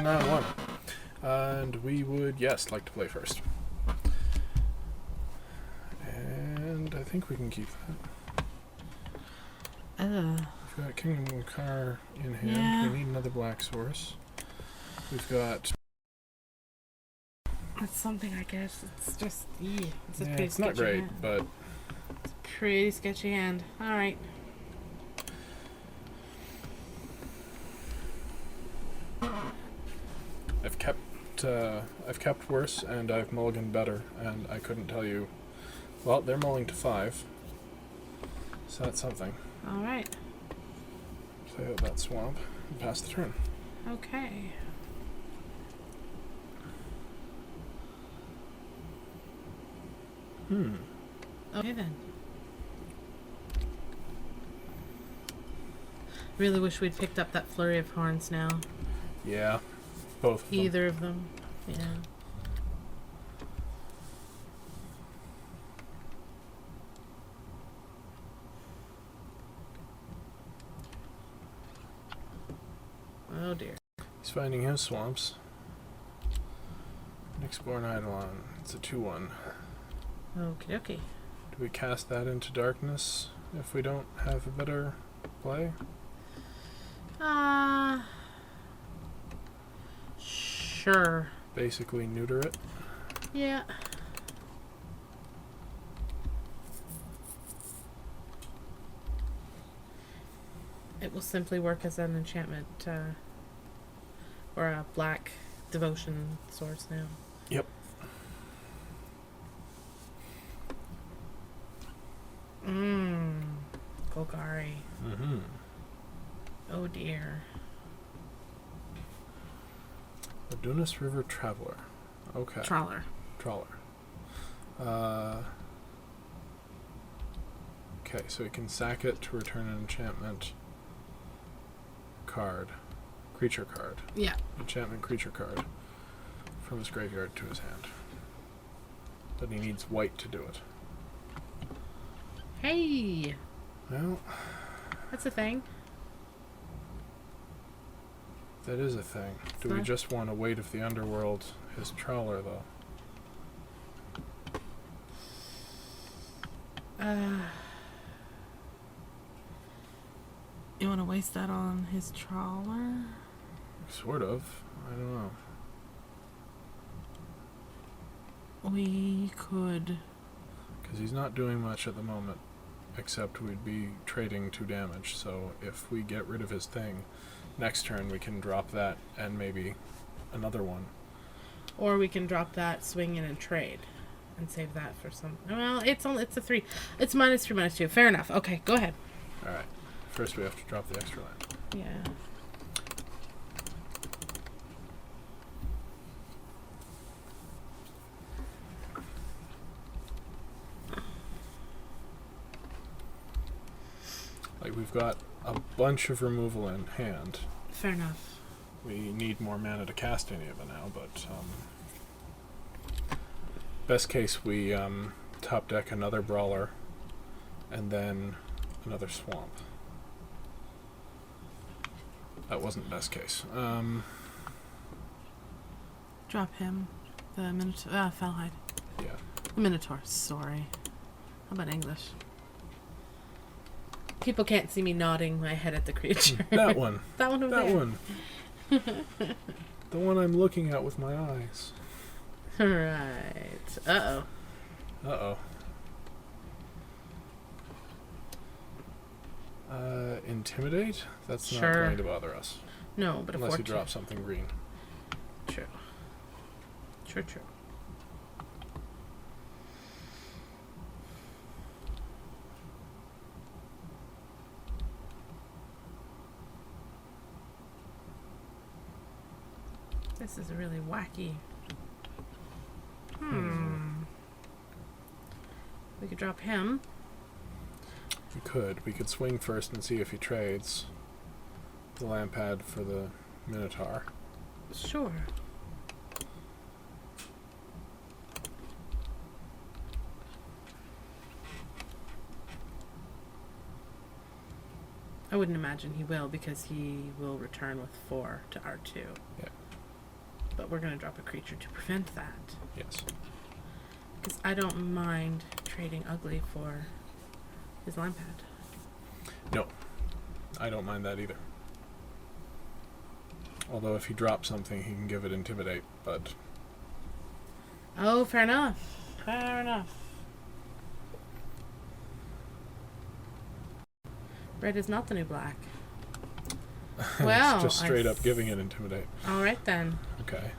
round one. And we would, yes, like to play first. And I think we can keep that. We've got Kingdom Car in hand. Yeah. We need another black source. We've got... It's something, I guess. It's just... It's a yeah, pretty it's not great, hand. but... It's a pretty sketchy hand. Alright. I've kept worse, and I've mulliganed better, and I couldn't tell you... Well, they're mulling to 5. So that's something. Alright. Play out that swamp and pass the turn. Okay. Okay then. Really wish we'd picked up that flurry of horns now. Yeah. Both of them. Either of them. Yeah. Oh dear. He's finding his swamps. Nixborn Eidolon. It's a 2-1. Okie dokie. Do we cast that into darkness if we don't have a better play? Sure. Basically neuter it. Yeah. It will simply work as an enchantment, or a black devotion source now. Yep. Golgari. Oh dear. Adunis River Traveler. Okay. Trawler. Okay, so he can sack it to return an enchantment card. Creature card. Yeah. Enchantment creature card. From his graveyard to his hand. But he needs white to do it. Hey! Well, That's a thing. that is a thing. Do we just want a Weight of the Underworld, his Trawler, though? You want to waste that on his trawler? Sort of. I don't know. We could... Because he's not doing much at the moment, except we'd be trading 2 damage, so if we get rid of his thing, next turn we can drop that and maybe another one. Or we can drop that, swing in and trade. And save that for some... Well, it's a 3. It's -3, -2. Fair enough. Okay, go ahead. Alright. First we have to drop the extra land. Yeah. Like, we've got a bunch of removal in hand. Fair enough. We need more mana to cast any of it now, but best case we top deck another Brawler and then another Swamp. That wasn't best case. Drop him. The Minotaur. Fellhide. Yeah. The Minotaur. Sorry. How about English? People can't see me nodding my head at the creature. That one. That one over That there. one. The one I'm looking at with my eyes. Right. Uh-oh. Uh-oh. Intimidate? That's not Sure. going to bother us. No, but Unless a you 14. drop something green. True. True. This is really wacky. We could drop him. We could. We could swing first and see if he trades the land pad for the Minotaur. Sure. I wouldn't imagine he will, because he will return with 4 to R2. Yeah. but we're going to drop a creature to prevent that. Yes. Because I don't mind trading ugly for his line pad. No, I don't mind that either. Although if he drops something, he can give it Intimidate, but... Oh, fair enough. Fair enough. Red is not the new black. Well, it's just straight up giving it Intimidate. Alright then. Okay.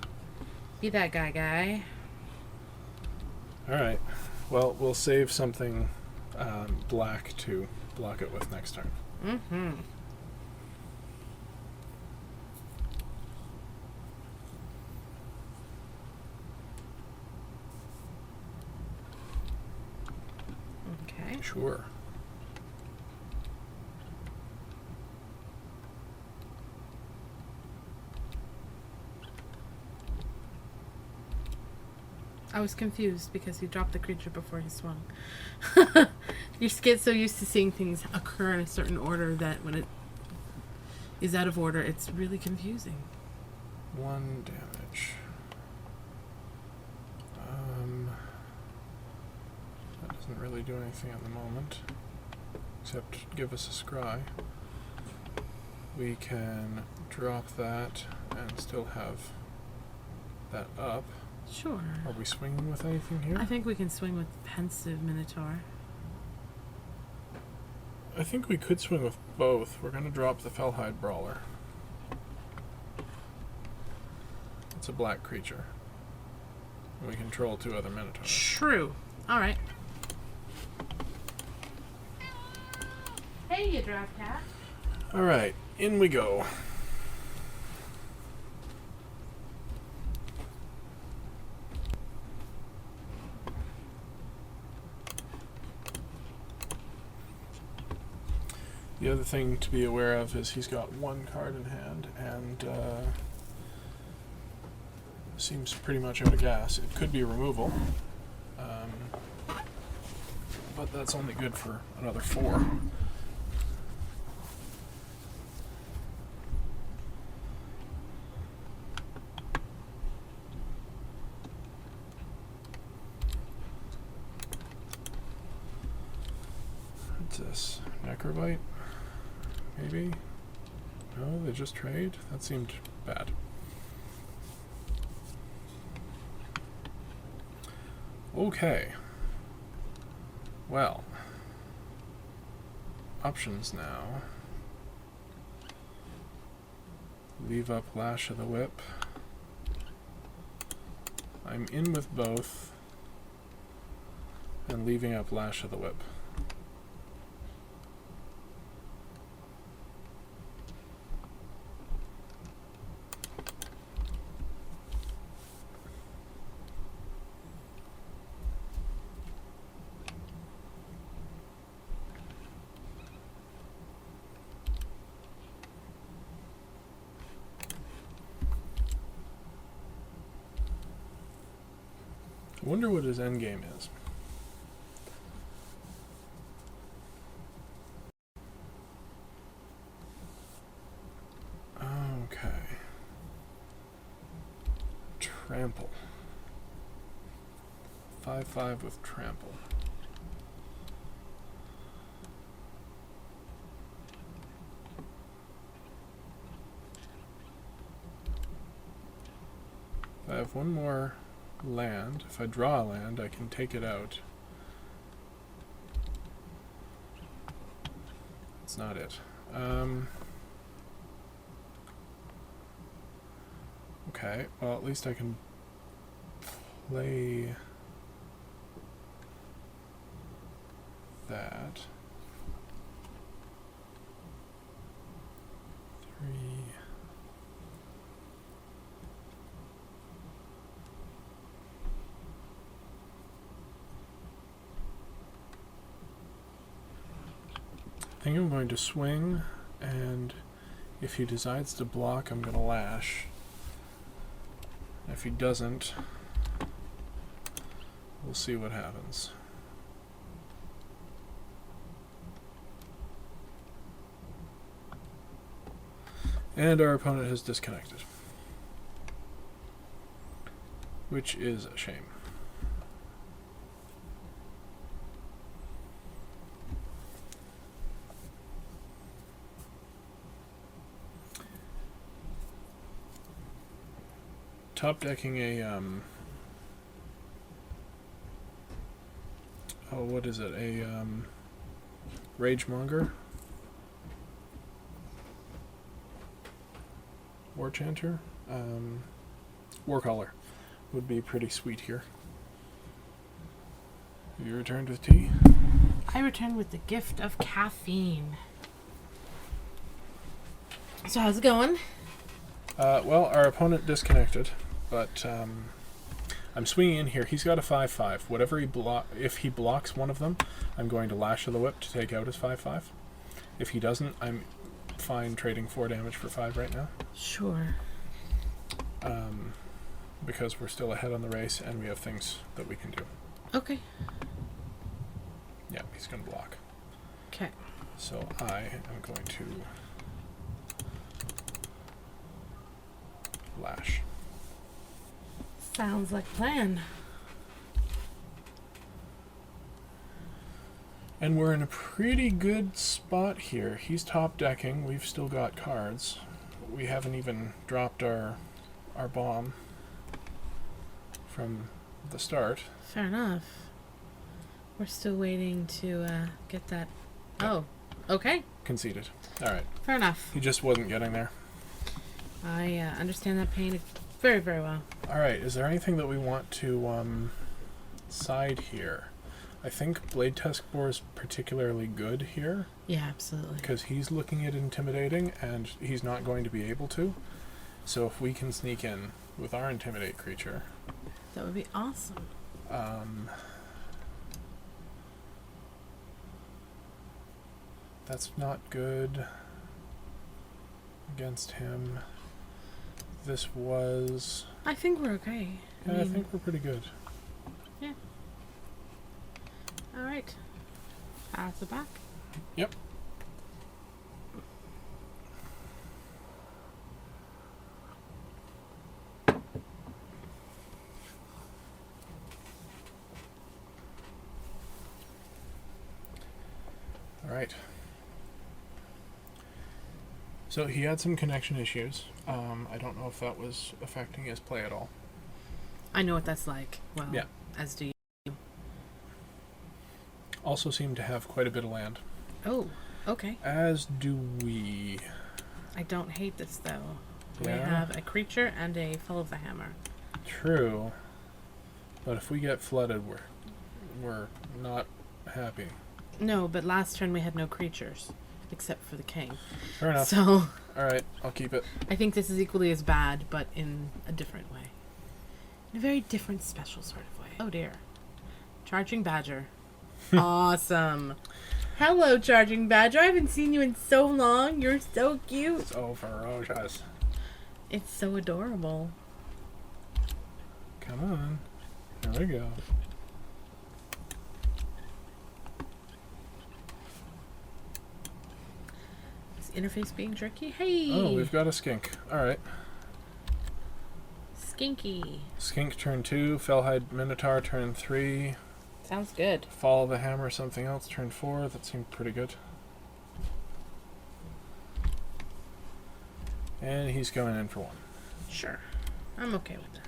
Be that guy. Alright. Well, we'll save something black to block it with next turn. Mm-hmm. Okay. Sure. I was confused because he dropped the creature before he swung. You get so used to seeing things occur in a certain order that when it is out of order, it's really confusing. 1 damage. That doesn't really do anything at the moment, except give us a scry. We can drop that and still have that up. Sure. Are we swinging with anything here? I think we can swing with Pensive Minotaur. I think we could swing with both. We're going to drop the Fellhide Brawler. It's a black creature. We control 2 other Minotaurs. True. Alright. Hey, you draft cat. Alright, in we go. The other thing to be aware of is he's got 1 card in hand and seems pretty much out of gas. It could be removal, but that's only good for another 4. What's this? Necrovite? Maybe? No, they just trade? That seemed bad. Okay. Well. Options now. Leave up Lash of the Whip. I'm in with both. And leaving up Lash of the Whip. I wonder what his endgame is. Okay. Trample. 5/5 with trample. If I have 1 more land, if I draw a land, I can take it out. That's not it. Okay, well at least I can play that. 3. I think I'm going to swing, and if he decides to block, I'm going to lash. If he doesn't, we'll see what happens. And our opponent has disconnected. which is a shame. Top decking a oh, what is it? A Ragemonger, War Chanter, Warcaller would be pretty sweet here. You returned with tea? I returned with the gift of caffeine. So how's it going? Well, our opponent disconnected, but I'm swinging in here. He's got a 5/5. Whatever if he blocks one of them, I'm going to Lash of the Whip to take out his 5/5. If he doesn't, I'm fine trading 4 damage for 5 right now. Sure. Because we're still ahead on the race and we have things that we can do. Okay. Yeah, he's going to block. Okay. So I am going to Lash. Sounds like a plan. And we're in a pretty good spot here. He's top decking. We've still got cards. We haven't even dropped our bomb from the start. Fair enough. We're still waiting to get that. Oh, okay. Conceded. All right. Fair enough. He just wasn't getting there. I understand that pain very, very well. All right. Is there anything that we want to side here? I think Blade Tusk Boar is particularly good here. Yeah, absolutely. Because he's looking at intimidating and he's not going to be able to. So if we can sneak in with our intimidate creature, that would be awesome. That's not good against him. This was... I think we're okay. Yeah, I think we're pretty good. Yeah. Alright. Pass it back. Yep. Alright. So he had some connection issues. I don't know if that was affecting his play at all. I know what that's like. Well, yeah. As do you. Also seem to have quite a bit of land. Oh, okay. As do we. I don't hate this, though. Yeah. We have a creature and a Fall of the Hammer. True. But if we get flooded, we're not happy. No, but last turn we had no creatures. Except for the king. Fair enough. So... Alright, I'll keep it. I think this is equally as bad, but in a different way. In a very different, special sort of way. Oh dear. Charging Badger. Awesome. Hello, Charging Badger. I haven't seen you in so long. You're so cute. So ferocious. It's so adorable. Come on. There we go. Interface being jerky. Hey! Oh, we've got a skink. Alright. Skinky. Skink turn 2, Fellhide Minotaur turn 3. Sounds good. Fall of the Hammer something else turn 4. That seemed pretty good. And he's going in for 1. Sure. I'm okay with that.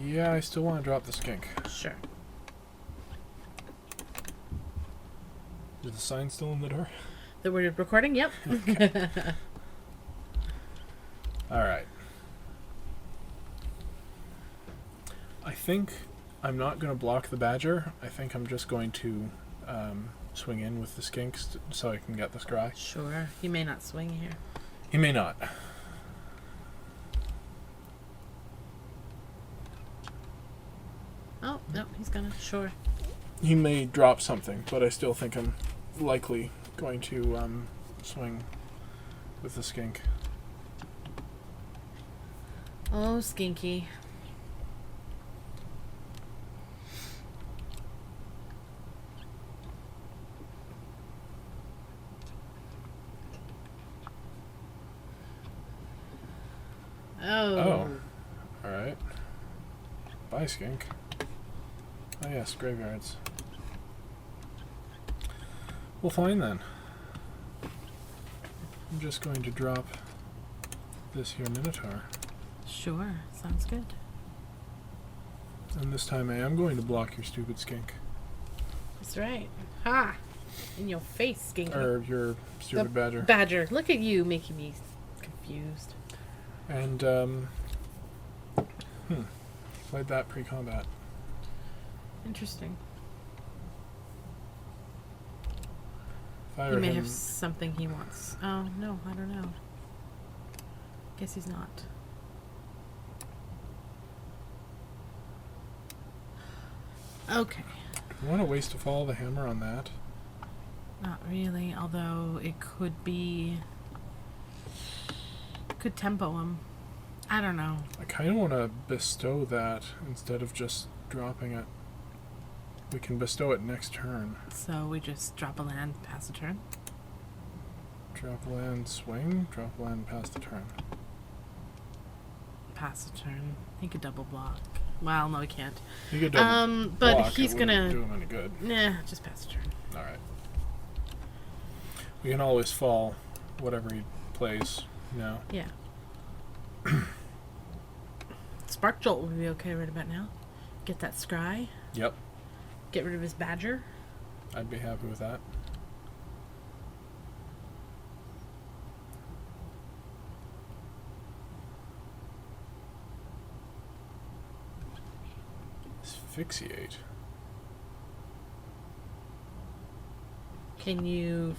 Yeah, I still want to drop the skink. Sure. Is the sign still in the door? That we're recording? Yep. Okay. Alright. I think I'm not going to block the badger. I think I'm just going to swing in with the skinks so I can get the scry. Sure. He may not swing here. He may not. Oh, no, he's gonna. Sure. He may drop something, but I still think I'm likely going to swing with the skink. Oh, Skinky. Oh. Alright. Bye, skink. Oh yes, graveyards. Well, fine then. I'm just going to drop this here Minotaur. Sure, sounds good. And this time I am going to block your stupid skink. That's right. Ha! In your face, skink. Or your stupid badger. Badger. Look at you making me confused. And, played that pre-combat. Interesting. Fire He may him. have something he wants. Oh, no, I don't know. Guess he's not. Okay. Do we want to waste a fall of the hammer on that? Not really, although it could be... Could tempo him. I don't know. I kind of want to bestow that instead of just dropping it. We can bestow it next turn. So we just drop a land, pass a turn. Drop land, swing. Drop land, pass the turn. Pass a turn. He could double block. Well, no, he can't. You could double But block, he's it wouldn't gonna... do him any good. Nah, just pass a turn. Alright. We can always fall whatever he plays, you know. Yeah. Spark Jolt would be okay right about now. Get that scry. Yep. Get rid of his badger. I'd be happy with that. Asphyxiate. Can you...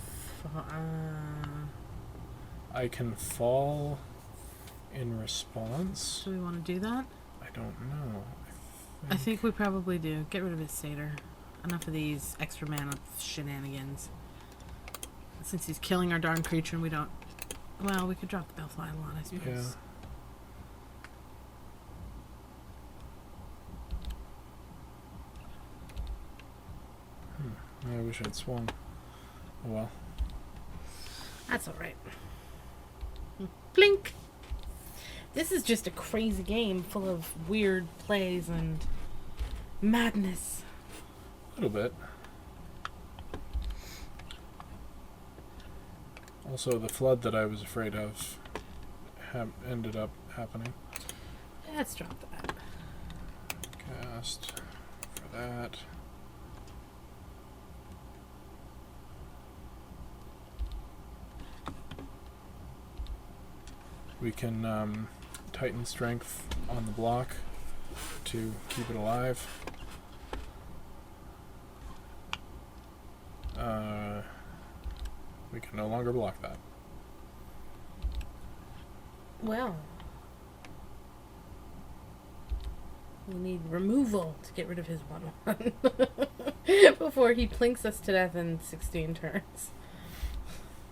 I can fall in response. do we want to do that? I don't know. I think we probably do. Get rid of his satyr. Enough of these extra mana shenanigans. Since he's killing our darn creature and we don't... Well, we could drop the Bellfly Eidolon, I suppose. Yeah. I wish I'd swung. Oh well. That's alright. Blink! This is just a crazy game full of weird plays and madness. A little bit. Also, the flood that I was afraid of ended up happening. Let's drop that. Cast for that. We can Titan Strength on the block to keep it alive. We can no longer block that. Well. We need removal to get rid of his 1/1 before he plinks us to death in 16 turns.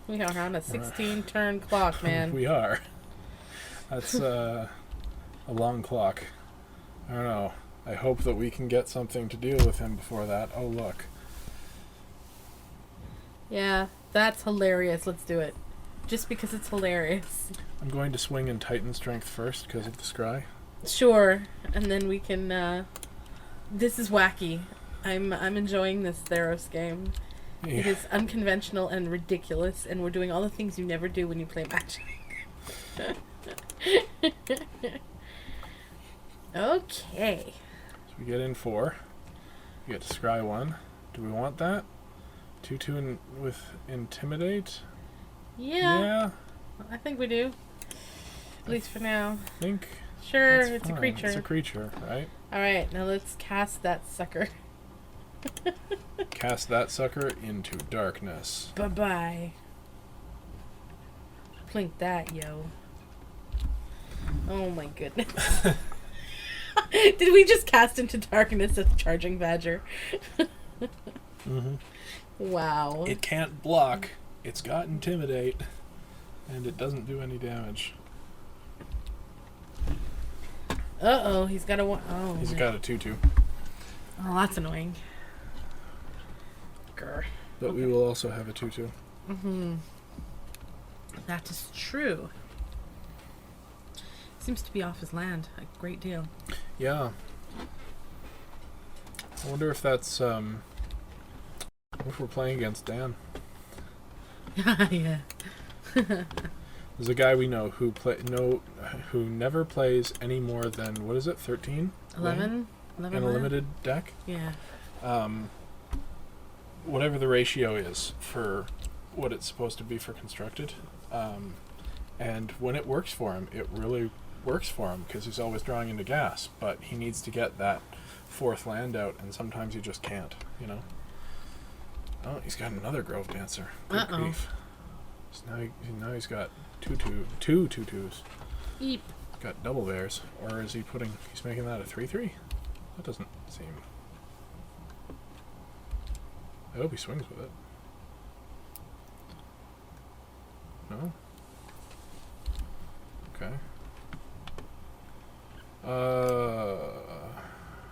We are on a 16 turn clock, man. We are. That's a long clock. I don't know. I hope that we can get something to deal with him before that. Oh, look. Yeah, that's hilarious. Let's do it. Just because it's hilarious. I'm going to swing in Titan Strength first because of the scry. Sure, and then we can, this is wacky. I'm enjoying this Theros game. Yeah. It is unconventional and ridiculous, and we're doing all the things you never do when you play Magic. Okay. So we get in 4. We get to scry 1. Do we want that? 2/2 with Intimidate? Yeah, I think we do. At least for now. I think Sure, that's it's fine. a creature. It's a creature, right? Alright, now let's cast that sucker. Cast that sucker into darkness. Bye-bye. Plink that, yo. Oh my goodness. Did we just cast into darkness a charging badger? Mm-hmm. Wow. It can't block. It's got Intimidate. And it doesn't do any damage. Uh-oh, he's got a one. Oh, He's no. got a 2/2. Oh, that's annoying. Grr. But we will also have a 2/2. Mm-hmm. That is true. Seems to be off his land a great deal. Yeah. I wonder if that's if we're playing against Dan. Yeah. There's a guy we know who who never plays any more than, what is it, 13? 11 in a land? limited deck. Yeah. Whatever the ratio is for what it's supposed to be for constructed. And when it works for him, it really works for him because he's always drawing into gas, but he needs to get that fourth land out, and sometimes he just can't, you know. Oh, he's got another Grove Dancer. Good grief. So now he's got two 2/2s. Eep. Got double bears. Or is he he's making that a 3/3? That doesn't seem... I hope he swings with it. No? Okay.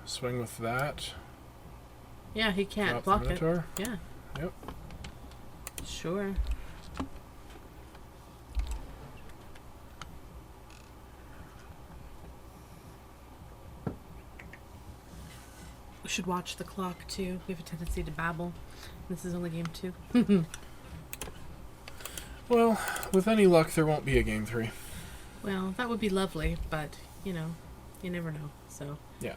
Swing with that. Yeah, he can't Drop block the it. Minotaur. Yeah. Yep. Sure. We should watch the clock too. We have a tendency to babble. This is only game 2. Well, with any luck, there won't be a game 3. Well, that would be lovely, but you know, you never know. So yeah.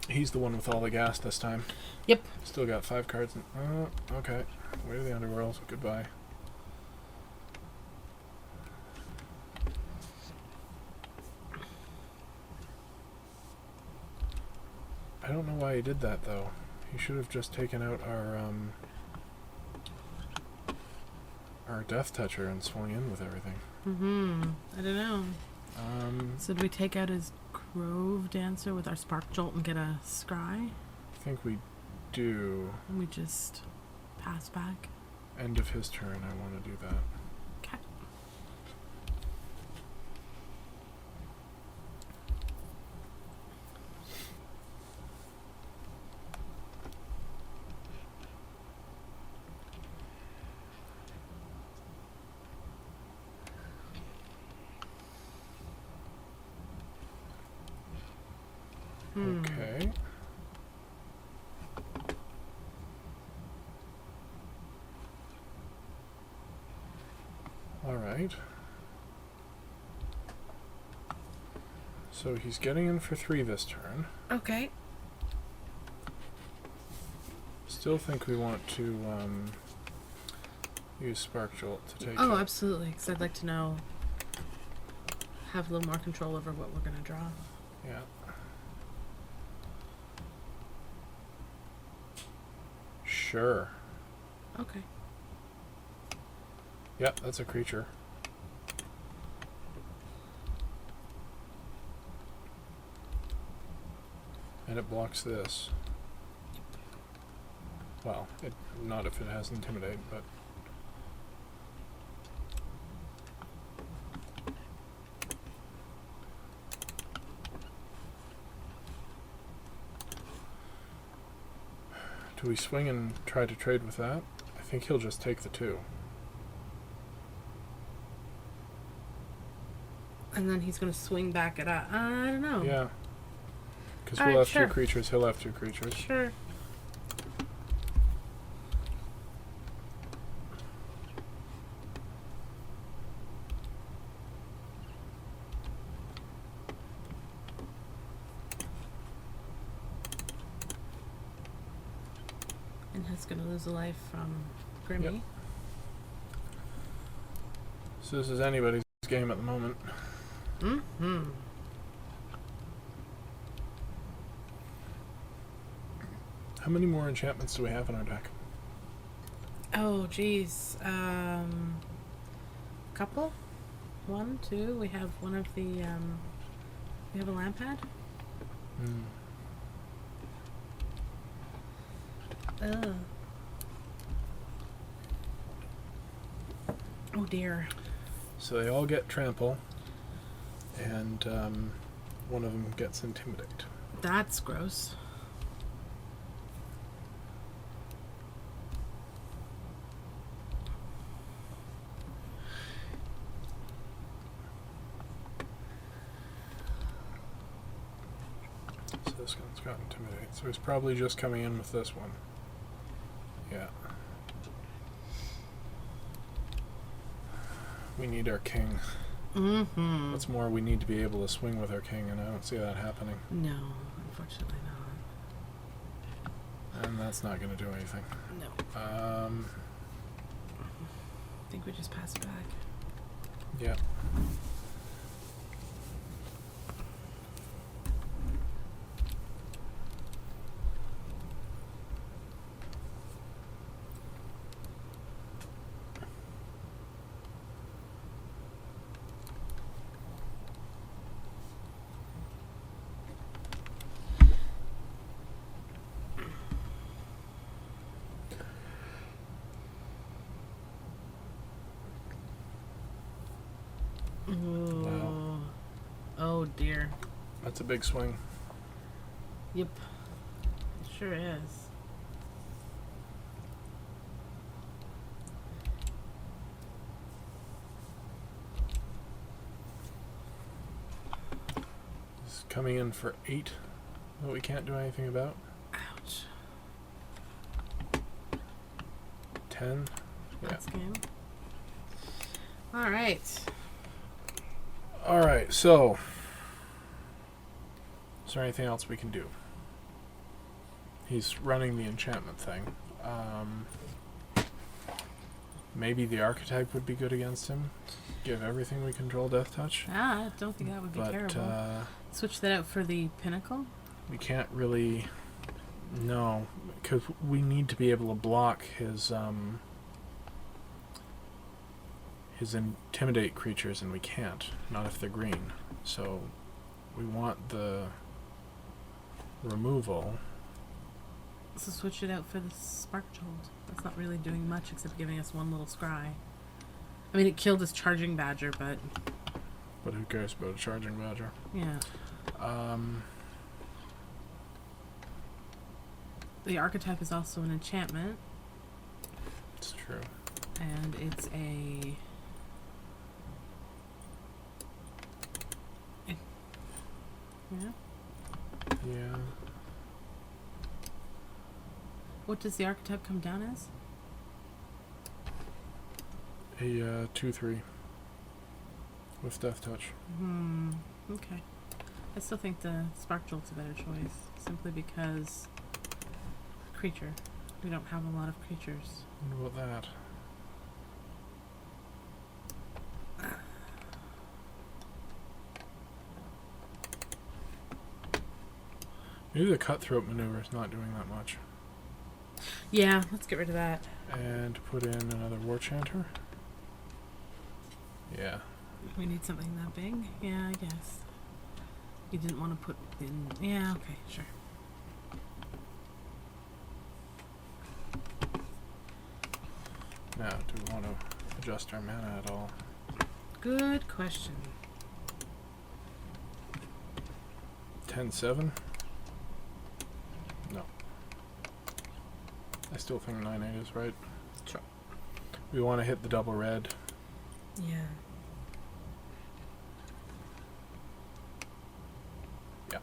He's the one with all the gas this time. Yep. Still got 5 cards. Okay. Way to the underworld. Goodbye. I don't know why he did that, though. He should have just taken out our Death Toucher and swung in with everything. I don't know. So do we take out his Grove Dancer with our Spark Jolt and get a Scry? I think we do. And we just pass back? End of his turn, I want to do that. Okay. Okay. Alright. So he's getting in for 3 this turn. Okay. Still think we want to use Spark Jolt to take Oh, it. absolutely. Because I'd like to know, have a little more control over what we're going to draw. Yeah. Sure. Okay. Yep, that's a creature. And it blocks this. Well, not if it has Intimidate, but... Do we swing and try to trade with that? I think he'll just take the 2. And then he's going to swing back at us. I don't know. Yeah. Because All we'll right, have sure. 2 creatures, he'll have 2 creatures. Sure. And he's going to lose a life from Grimmy. Yep. So this is anybody's game at the moment. Mm-hmm. How many more enchantments do we have in our deck? Oh, geez. Couple? 1, 2. We have one of the, we have a Lampad. Ugh. Oh, dear. So they all get Trample, and one of them gets Intimidate. That's gross. this one's got Intimidate. So he's probably just coming in with this one. Yeah. We need our king. Mm-hmm. What's more, we need to be able to swing with our king, and I don't see that happening. No, unfortunately not. And that's not going to do anything. No. I think we just pass back. Yeah. Wow. Oh dear. That's a big swing. Yep. It sure is. He's coming in for 8 that we can't do anything about. Ouch. 10. Yeah. That's game. All right. Alright, so is there anything else we can do? He's running the enchantment thing. Maybe the archetype would be good against him. Give everything we control death touch. I don't think that would be terrible. Switch that out for the pinnacle. We can't really. No, because we need to be able to block his intimidate creatures, and we can't. Not if they're green. So we want the removal. So switch it out for the spark jolt. That's not really doing much except giving us one little scry. I mean, it killed his charging badger, but who cares about a charging badger? Yeah. The archetype is also an enchantment. It's true. And it's a... Yeah. Yeah. What does the archetype come down as? A 2/3 with death touch. Okay. I still think the spark jolt's a better choice, simply because creature. We don't have a lot of creatures. What about that? Maybe the cutthroat maneuver is not doing that much. Yeah, let's get rid of that. And put in another war chanter. Yeah. We need something that big? Yeah, I guess. You didn't want to put in... Yeah, okay, sure. Now, do we want to adjust our mana at all? Good question. 10/7? No. I still think 9/8 is right. Sure. We want to hit the double red. Yeah. Yeah.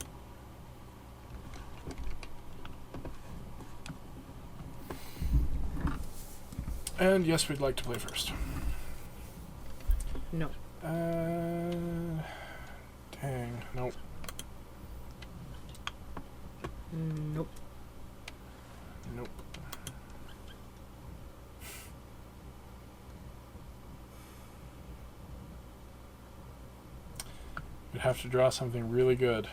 And yes, we'd like to play first. No. Dang. Nope. Nope. Nope. We'd have to draw something really good.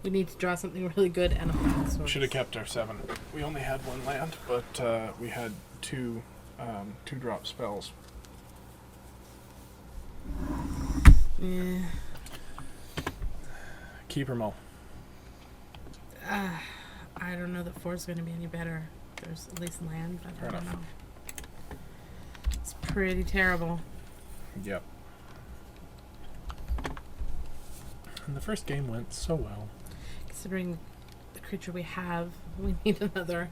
We need to draw something really good and a black source. Should have kept our 7. We only had 1 land, but we had 2 2-drop spells. Yeah. Keep or mull? I don't know that 4 is going to be any better. There's at least land, but Fair I don't enough. know. It's pretty terrible. Yep. And the first game went so well. Considering the creature we have, we need another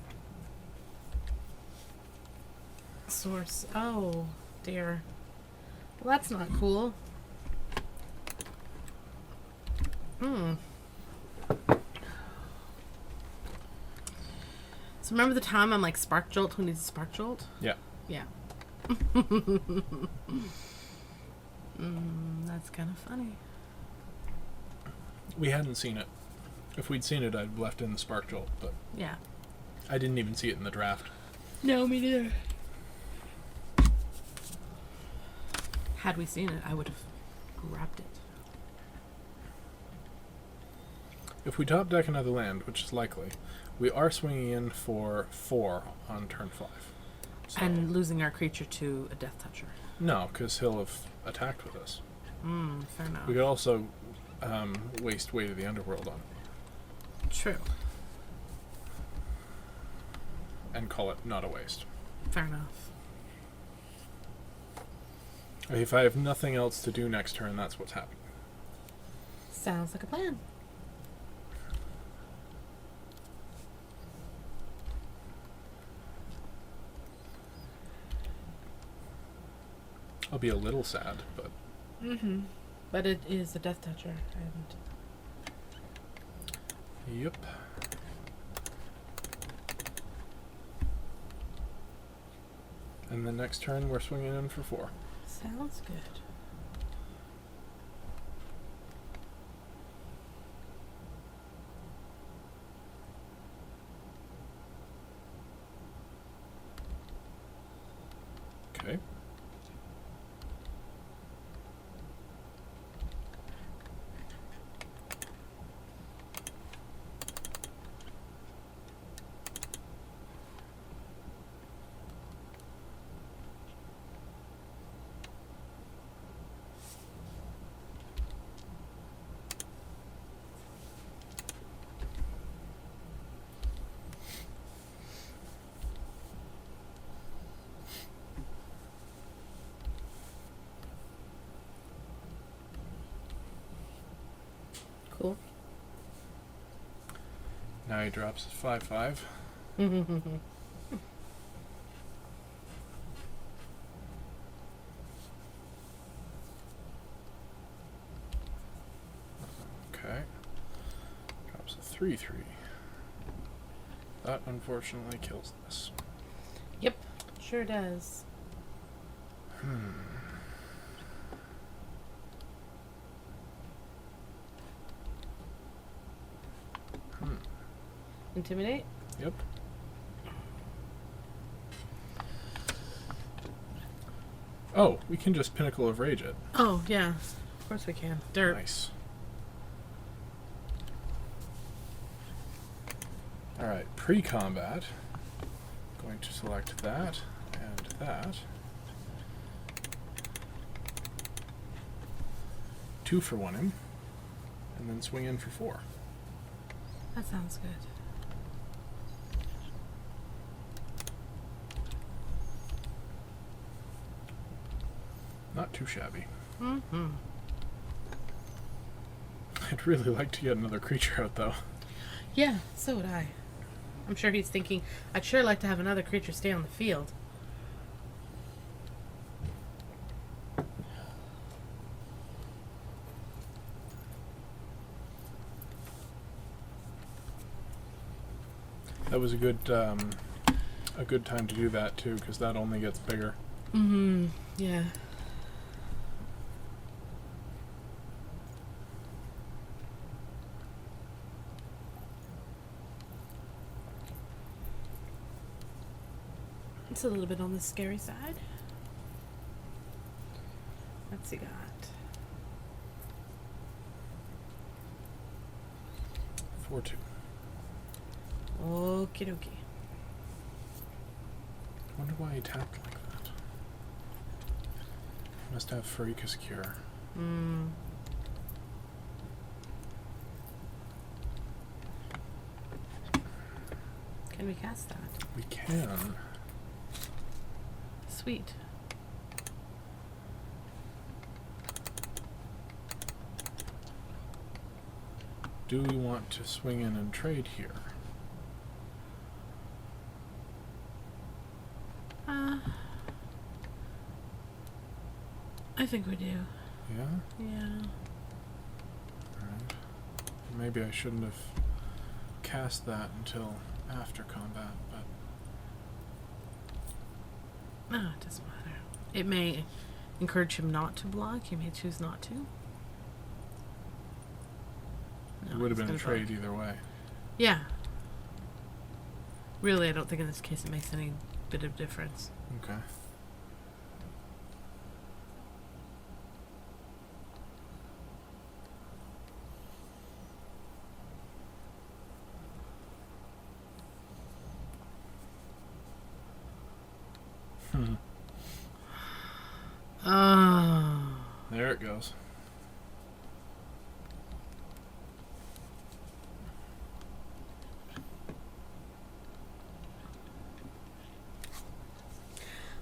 source. Oh, dear. Well, that's not cool. So remember the time I'm like Spark Jolt? Who needs a Spark Jolt? Yeah. Yeah. That's kind of funny. We hadn't seen it. If we'd seen it, I'd left in the Spark Jolt, but Yeah. I didn't even see it in the draft. No, me neither. Had we seen it, I would have grabbed it. If we top deck another land, which is likely, we are swinging in for 4 on turn 5. So, And losing our creature to a Death Toucher. no, because he'll have attacked with us. Fair enough. We could also waste Weight of the Underworld on it. True. And call it not a waste. Fair enough. If I have nothing else to do next turn, that's what's happening. Sounds like a plan. I'll be a little sad, but But it is a Death Toucher, and yep. And the next turn, we're swinging in for 4. sounds good. Okay. Cool. Now he drops 5/5. Okay. Drops a 3/3. That unfortunately kills this. Yep, sure does. Intimidate? Yep. Oh, we can just Pinnacle of Rage it. Oh, yeah. Of course we can. Dirt. Nice. Alright, pre-combat. Going to select that and that. 2 for 1 him. And then swing in for 4. That sounds good. Not too shabby. Mm-hmm. I'd really like to get another creature out, though. Yeah, so would I. I'm sure he's thinking, I'd sure like to have another creature stay on the field. That was a good time to do that, too, because that only gets bigger. Mm-hmm. Yeah. It's a little bit on the scary side. What's he got? 4/2. Okie dokie. I wonder why he tapped like that. Must have Pharika Cure. Can we cast that? We can. Sweet. Do we want to swing in and trade here? I think we do. Yeah? Yeah. Alright. Maybe I shouldn't have cast that until after combat, but No, it doesn't matter. It may encourage him not to block. He may choose not to. It would have he's been a gonna trade block. either way. Yeah. Really, I don't think in this case it makes any bit of difference. Okay. Oh. There it goes.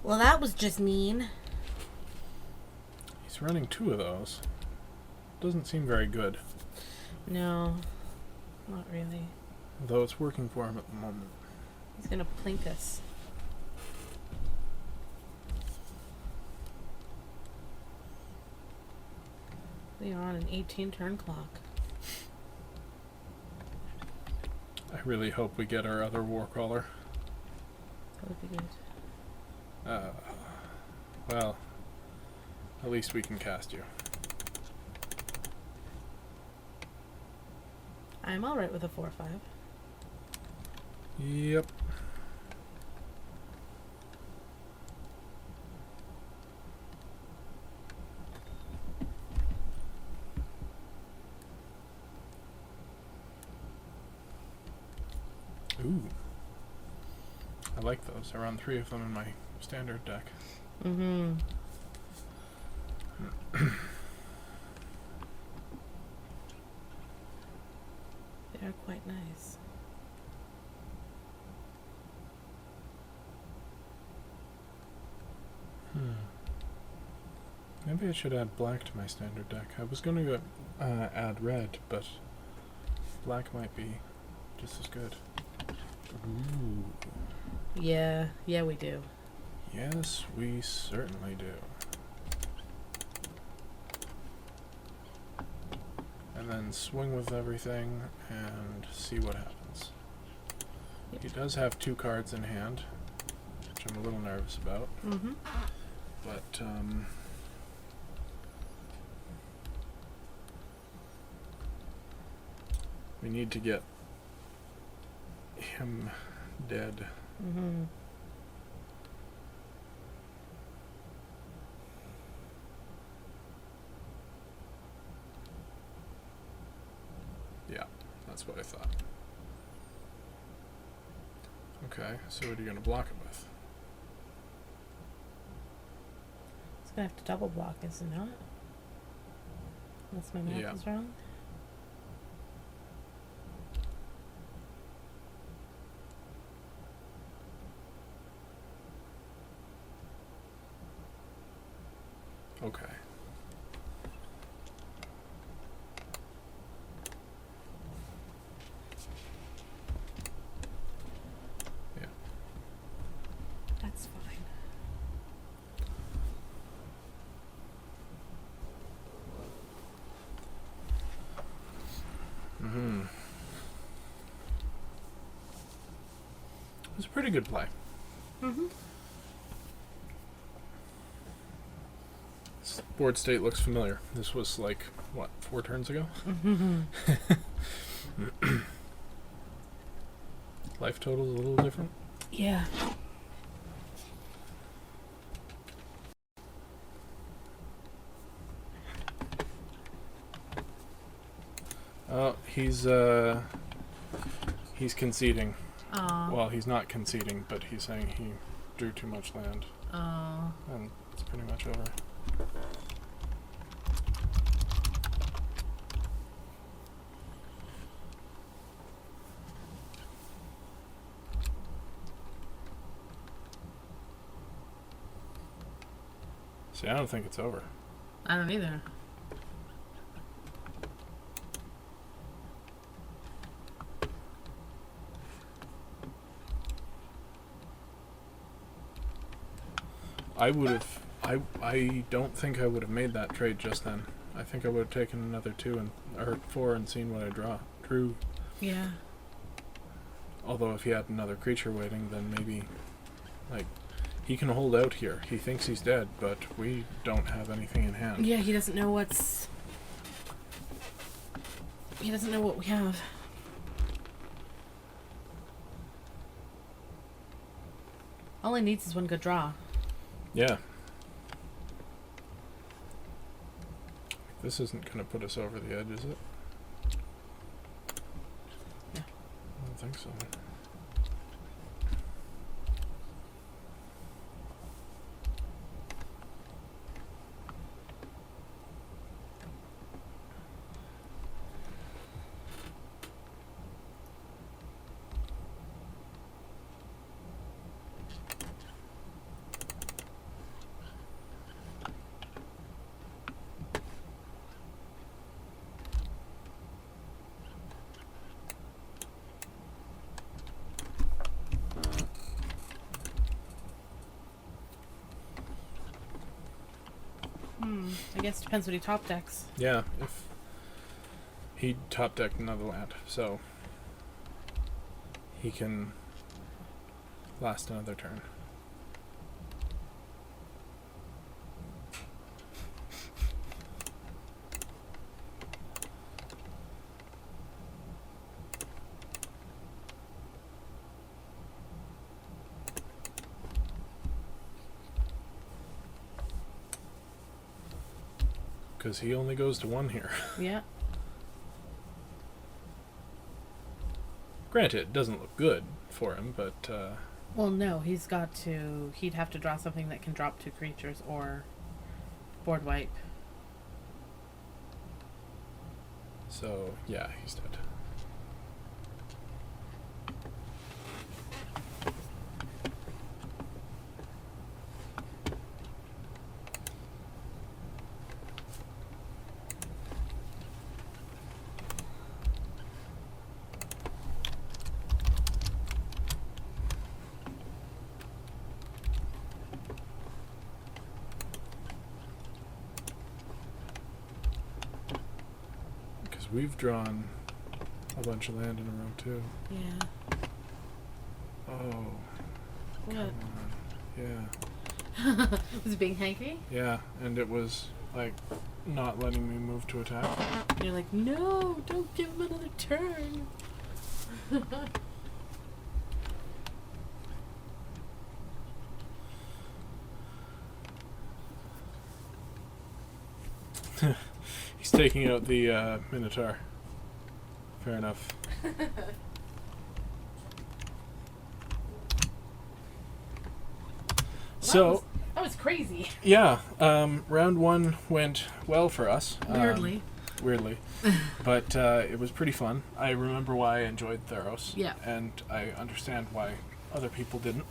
Well, that was just mean. He's running 2 of those. Doesn't seem very good. No, not really. Though it's working for him at the moment. He's gonna plink us. We are on an 18-turn clock. I really hope we get our other war caller. That would be good. Well, at least we can cast you. I'm alright with a 4-5. Yep. Ooh. I like those. I run 3 of them in my standard deck. Mm-hmm. They are quite nice. Maybe I should add black to my standard deck. I was going to add red, but black might be just as good. Ooh. Yeah, we do. Yes, we certainly do. And then swing with everything and see what happens. Yep. He does have 2 cards in hand, which I'm a little nervous about. Mm-hmm. But, we need to get him dead. Mm-hmm. Yeah, that's what I thought. Okay, so what are you going to block it with? It's gonna have to double block, is it not? Unless my math Yeah. is wrong. Okay. Yeah. That's fine. Mm-hmm. It was a pretty good play. Mm-hmm. This board state looks familiar. This was like, what, 4 turns ago? Mm-hmm. Life total's a little different. Yeah. Oh, he's conceding. Oh. Well, he's not conceding, but he's saying he drew too much land, Oh. and it's pretty much over. See, I don't think it's over. I don't either. I don't think I would have made that trade just then. I think I would have taken another 2 or 4 and seen what I drew. He can hold out here. He thinks he's dead, but we don't have anything in hand. Yeah, he doesn't know what's... He doesn't know what we have. All he needs is one good draw. Yeah. This isn't going to put us over the edge, is it? Yeah. I don't think so. I guess it depends what he top decks. Yeah, if he top decked another land, so he can last another turn. Because he only goes to 1 here. Yeah. Granted, it doesn't look good for him, but Well, no, he's got to... He'd have to draw something that can drop 2 creatures or board wipe. so yeah, he's dead. We've drawn a bunch of land in a row too. Yeah. Oh. What? Come on. Yeah. Was it being hanky? Yeah, and it was like not letting me move to attack. You're like, no, don't give him another turn. He's taking out the Minotaur. Fair enough. So that was crazy. yeah, round 1 went well for us. Weirdly. But it was pretty fun. I remember why I enjoyed Theros. Yeah. And I understand why other people didn't.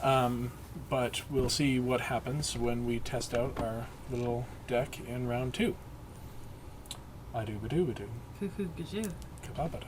But we'll see what happens when we test out our little deck in round 2. I do ba do ba do. Foo-foo-gajoo. Kababada.